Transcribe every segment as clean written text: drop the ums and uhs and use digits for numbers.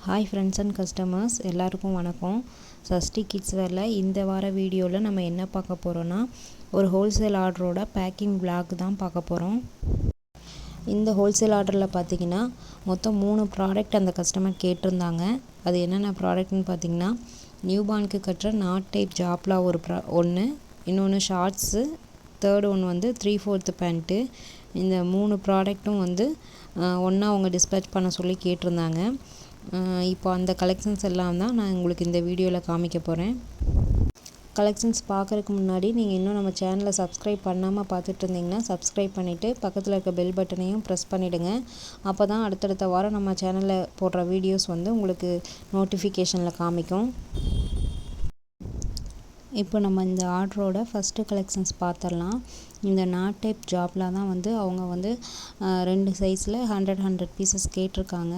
Hi friends and customers எல்லாருக்கும் வணக்கம். Sashti kids வேரில் இந்த வார வீடியோவில் நம்ம என்ன பார்க்க போகிறோன்னா ஒரு ஹோல்சேல் ஆர்டரோட பேக்கிங் விளாக் தான் பார்க்க போகிறோம். இந்த ஹோல்சேல் ஆர்டரில் பார்த்திங்கன்னா மொத்தம் 3 ப்ராடக்ட் அந்த கஸ்டமர் கேட்டிருந்தாங்க. அது என்னென்ன ப்ராடக்ட்னு பார்த்திங்கன்னா நியூபார்னுக்கு கட்டுற நாட் டைப் ஜாப்லா ஒன்று, இன்னொன்று ஷார்ட்ஸு, தேர்ட் ஒன்று வந்து 3/4 பேண்ட்டு. இந்த 3 ப்ராடக்ட்டும் வந்து ஒன்றா அவங்க டிஸ்பேச் பண்ண சொல்லி கேட்டிருந்தாங்க. இப்போ அந்த கலெக்ஷன்ஸ் எல்லாம் தான் நான் உங்களுக்கு இந்த வீடியோவில் காமிக்க போகிறேன். கலெக்ஷன்ஸ் பார்க்குறதுக்கு முன்னாடி நீங்கள் இன்னும் நம்ம சேனலை சப்ஸ்கிரைப் பண்ணாமல் பார்த்துட்டு இருந்தீங்கன்னா சப்ஸ்கிரைப் பண்ணிவிட்டு பக்கத்தில் இருக்க பெல் பட்டனையும் ப்ரெஸ் பண்ணிவிடுங்க. அப்போ தான் அடுத்தடுத்த வாரம் நம்ம சேனலில் போடுற வீடியோஸ் வந்து உங்களுக்கு நோட்டிஃபிகேஷனில் காமிக்கும். இப்போ நம்ம இந்த ஆர்டரோட ஃபஸ்ட்டு கலெக்ஷன்ஸ் பார்த்துடலாம். இந்த நாட் டைப் ஜாப்ல தான் வந்து அவங்க வந்து 2 சைஸில் 100 பீசஸ் கேட்டிருக்காங்க.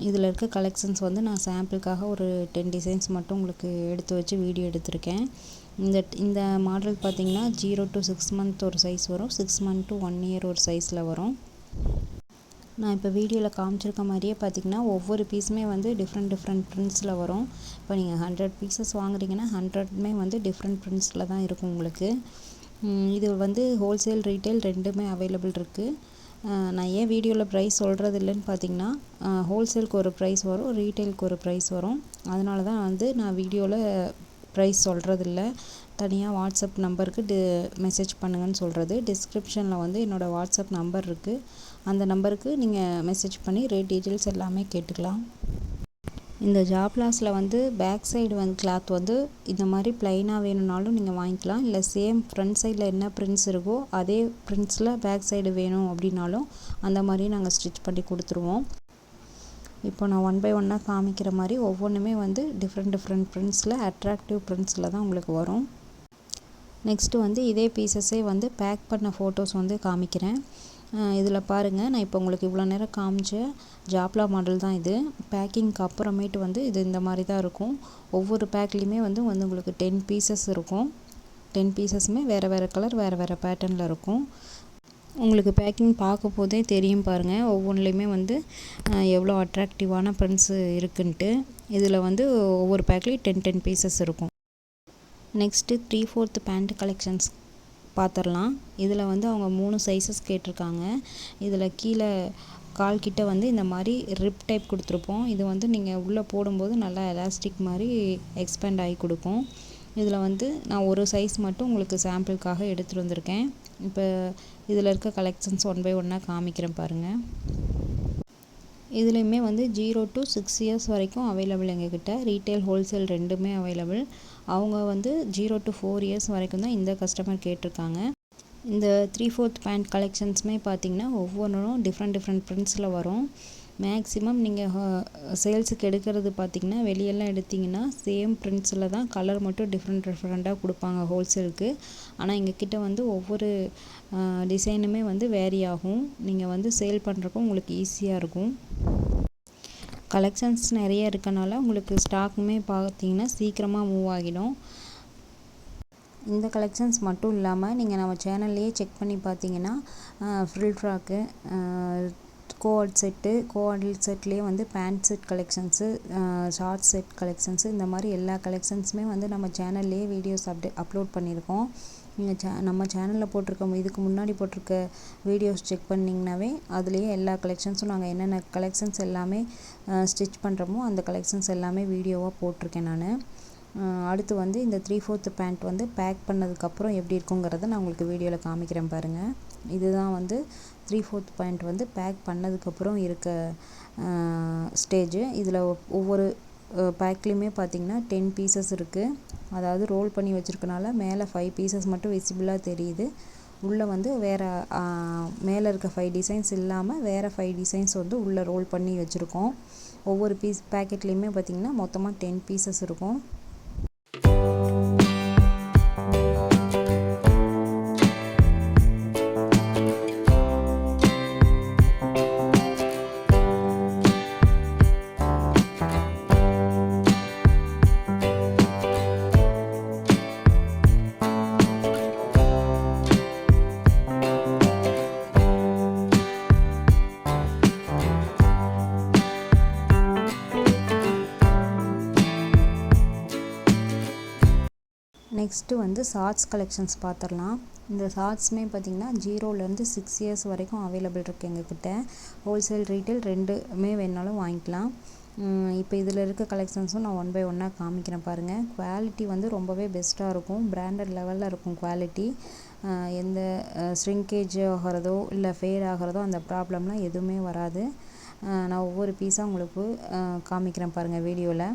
இதில் இருக்க கலெக்ஷன்ஸ் வந்து நான் சாம்பிளுக்காக ஒரு 10 டிசைன்ஸ் மட்டும் உங்களுக்கு எடுத்து வச்சு வீடியோ எடுத்திருக்கேன். இந்த மாடல் பார்த்திங்கன்னா 0 to 6 month ஒரு சைஸ் வரும், 6 month to 1 year ஒரு சைஸில் வரும். நான் இப்போ வீடியோவில் காமிச்சிருக்க மாதிரியே பார்த்திங்கன்னா ஒவ்வொரு பீஸுமே வந்து டிஃப்ரெண்ட் ப்ரிண்ட்ஸில் வரும். இப்போ நீங்கள் 100 பீசஸ் வாங்குறீங்கன்னா 100மே வந்து டிஃப்ரெண்ட் ப்ரிண்ட்ஸில் தான் இருக்கும் உங்களுக்கு. இது வந்து ஹோல்சேல் ரீட்டைல் ரெண்டுமே அவைலபிள் இருக்குது. நான் ஏன் வீடியோவில் ப்ரைஸ் சொல்கிறது இல்லைன்னு பார்த்தீங்கன்னா ஹோல்சேலுக்கு ஒரு ப்ரைஸ் வரும், ரீட்டைலுக்கு ஒரு ப்ரைஸ் வரும். அதனால தான் வந்து நான் வீடியோவில் ப்ரைஸ் சொல்கிறதில்ல. தனியாக வாட்ஸ்அப் நம்பருக்கு மெசேஜ் பண்ணுங்கன்னு சொல்கிறது. டிஸ்கிரிப்ஷனில் வந்து என்னோடய வாட்ஸ்அப் நம்பர் இருக்குது. அந்த நம்பருக்கு நீங்கள் மெசேஜ் பண்ணி ரேட் டீட்டெயில்ஸ் எல்லாமே கேட்டுக்கலாம். இந்த ஜாப்லாஸில் வந்து பேக் சைடு வந்து கிளாத் வந்து இந்த மாதிரி ப்ளைனாக வேணும்னாலும் நீங்கள் வாங்கிக்கலாம். இல்லை சேம் ஃப்ரண்ட் சைடில் என்ன பிரிண்ட்ஸ் இருக்கோ அதே பிரிண்ட்ஸில் பேக் சைடு வேணும் அப்படின்னாலும் அந்த மாதிரி நாங்கள் ஸ்டிச் பண்ணி கொடுத்துருவோம். இப்போ நான் 1 by 1 காமிக்கிற மாதிரி ஒவ்வொன்றுமே வந்து டிஃப்ரெண்ட் பிரிண்ட்ஸில் அட்ராக்டிவ் பிரிண்ட்ஸில் தான் உங்களுக்கு வரும். நெக்ஸ்ட்டு வந்து இதே பீசஸே வந்து பேக் பண்ண ஃபோட்டோஸ் வந்து காமிக்கிறேன். இதில் பாருங்கள், நான் இப்போ உங்களுக்கு இவ்வளோ நேரம் காமிச்ச ஜாப்லா மாடல் தான் இது. பேக்கிங்க்கு அப்புறமேட்டு வந்து இது இந்த மாதிரி தான் இருக்கும். ஒவ்வொரு பேக்லேயுமே வந்து உங்களுக்கு 10 பீசஸ் இருக்கும். 10 பீசஸுமே வேறு கலர் வேறு பேட்டர்னில் இருக்கும். உங்களுக்கு பேக்கிங் பார்க்க போதே தெரியும் பாருங்கள், ஒவ்வொன்றுலேயுமே வந்து எவ்வளோ அட்ராக்டிவான பிரிண்ட்ஸு இருக்குன்ட்டு. இதில் வந்து ஒவ்வொரு பேக்லேயும் 10 பீசஸ் இருக்கும். நெக்ஸ்ட்டு 3/4 பேண்ட் கலெக்ஷன்ஸ் பார்த்துடலாம். இதில் வந்து அவங்க 3 சைஸஸ் கேட்டிருக்காங்க. இதில் கீழே கால் கிட்ட வந்து இந்த மாதிரி ரிப் டைப் கொடுத்துருப்போம். இது வந்து நீங்கள் உள்ளே போடும்போது நல்லா எலாஸ்டிக் மாதிரி எக்ஸ்பேண்ட் ஆகி கொடுக்கும். இதில் வந்து நான் ஒரு சைஸ் மட்டும் உங்களுக்கு சாம்பிளுக்காக எடுத்துகிட்டு வந்திருக்கேன். இப்போ இதில் இருக்க கலெக்ஷன்ஸ் 1 by 1 காமிக்கிறேன் பாருங்கள். இதுலேயுமே வந்து 0 to 6 years வரைக்கும் அவைலபிள் எங்ககிட்ட. ரீட்டைல் ஹோல்சேல் ரெண்டுமே அவைலபிள். அவங்க வந்து 0 to 4 years வரைக்கும் தான் இந்த கஸ்டமர் கேட்டிருக்காங்க. இந்த 3/4 பேண்ட் கலெக்ஷன்ஸுமே பார்த்திங்கன்னா ஒவ்வொன்றும் டிஃப்ரெண்ட் ப்ரிண்ட்ஸில் வரும். மேக்ஸிமம் நீங்கள் சேல்ஸுக்கு எடுக்கிறது பார்த்திங்கன்னா வெளியெல்லாம் எடுத்திங்கன்னா சேம் ப்ரிண்ட்ஸில் தான், கலர் மட்டும் டிஃப்ரெண்ட்டாக கொடுப்பாங்க ஹோல்சேலுக்கு. ஆனால் எங்ககிட்ட வந்து ஒவ்வொரு டிசைனுமே வந்து வேரி ஆகும். நீங்கள் வந்து சேல் பண்ணுறப்போ உங்களுக்கு ஈஸியாக இருக்கும். கலெக்ஷன்ஸ் நிறைய இருக்கனால உங்களுக்கு ஸ்டாக்குமே பார்த்திங்கன்னா சீக்கிரமாக மூவ் ஆகிடும். இந்த கலெக்ஷன்ஸ் மட்டும் இல்லாமல் நீங்கள் நம்ம சேனல்லையே செக் பண்ணி பார்த்தீங்கன்னா ஃப்ரில் ஃப்ராக்கு, கோஆர்டில் செட்லேயே வந்து pant set collections, short set collections, இந்த மாதிரி எல்லா கலெக்ஷன்ஸுமே வந்து நம்ம சேனல்லையே வீடியோஸ் அப்லோட் பண்ணியிருக்கோம். நீங்கள் நம்ம சேனலில் போட்டிருக்க இதுக்கு முன்னாடி போட்டிருக்க வீடியோஸ் செக் பண்ணிங்கனாவே அதுலேயே எல்லா கலெக்ஷன்ஸும் நாங்கள் என்னென்ன கலெக்ஷன்ஸ் எல்லாமே ஸ்டிச் பண்ணுறோமோ அந்த கலெக்ஷன்ஸ் எல்லாமே வீடியோவாக போட்டிருக்கேன் நான். அடுத்து வந்து இந்த 3/4 பேண்ட் வந்து பேக் பண்ணதுக்கப்புறம் எப்படி இருக்குங்கிறத நான் உங்களுக்கு வீடியோவில் காமிக்கிறேன் பாருங்கள். இதுதான் வந்து 3/4 பேண்ட் வந்து பேக் பண்ணதுக்கப்புறம் இருக்க ஸ்டேஜு. இதில் ஒவ்வொரு பேக்லேயுமே பார்த்திங்கன்னா 10 பீசஸ் இருக்குது. அதாவது ரோல் பண்ணி வச்சுருக்கனால மேலே 5 பீசஸ் மட்டும் விசிபிளாக தெரியுது. உள்ளே வந்து வேறு மேலே இருக்க 5 டிசைன்ஸ் இல்லாமல் வேறு 5 டிசைன்ஸ் வந்து உள்ளே ரோல் பண்ணி வச்சுருக்கோம். ஒவ்வொரு பேக்கெட்லேயுமே பார்த்திங்கன்னா மொத்தமாக 10 பீசஸ் இருக்கும். நெக்ஸ்ட்டு வந்து ஷார்ட்ஸ் கலெக்ஷன்ஸ் பார்த்துடலாம். இந்த ஷார்ட்ஸுமே பார்த்திங்கன்னா 0லேருந்து 6 இயர்ஸ் வரைக்கும் அவைலபிள் இருக்குது எங்ககிட்ட. ஹோல்சேல் ரீட்டைல் ரெண்டுமே வேணாலும் வாங்கிக்கலாம். இப்போ இதில் இருக்க கலெக்ஷன்ஸும் நான் ஒன் பை ஒன்னாக காமிக்கிறேன் பாருங்கள். குவாலிட்டி வந்து ரொம்பவே பெஸ்ட்டாக இருக்கும், பிராண்டட் லெவலில் இருக்கும் குவாலிட்டி. எந்த ஷ்ரிங்கேஜ் ஆகிறதோ இல்லை ஃபேட் ஆகிறதோ அந்த ப்ராப்ளம்லாம் எதுவுமே வராது. நான் ஒவ்வொரு பீஸாக உங்களுக்கு காமிக்கிறேன் பாருங்கள் வீடியோவில்.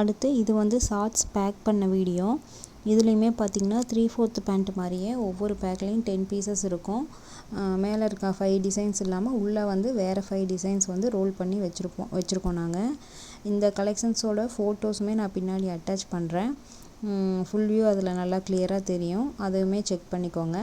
அடுத்து இது வந்து ஷார்ட்ஸ் பேக் பண்ண வீடியோ. இதுலேயுமே பார்த்திங்கன்னா 3/4 பேண்ட் மாதிரியே ஒவ்வொரு பேக்லேயும் 10 பீசஸ் இருக்கும். மேலே இருக்க 5 டிசைன்ஸ் இல்லாமல் உள்ளே வந்து வேறு 5 டிசைன்ஸ் வந்து ரோல் பண்ணி வச்சுருக்கோம் நாங்கள். இந்த கலெக்ஷன்ஸோட ஃபோட்டோஸுமே நான் பின்னாடி அட்டாச் பண்ணுறேன். ஃபுல் வியூ அதில் நல்லா கிளியராக தெரியும், அதுவுமே செக் பண்ணிக்கோங்க.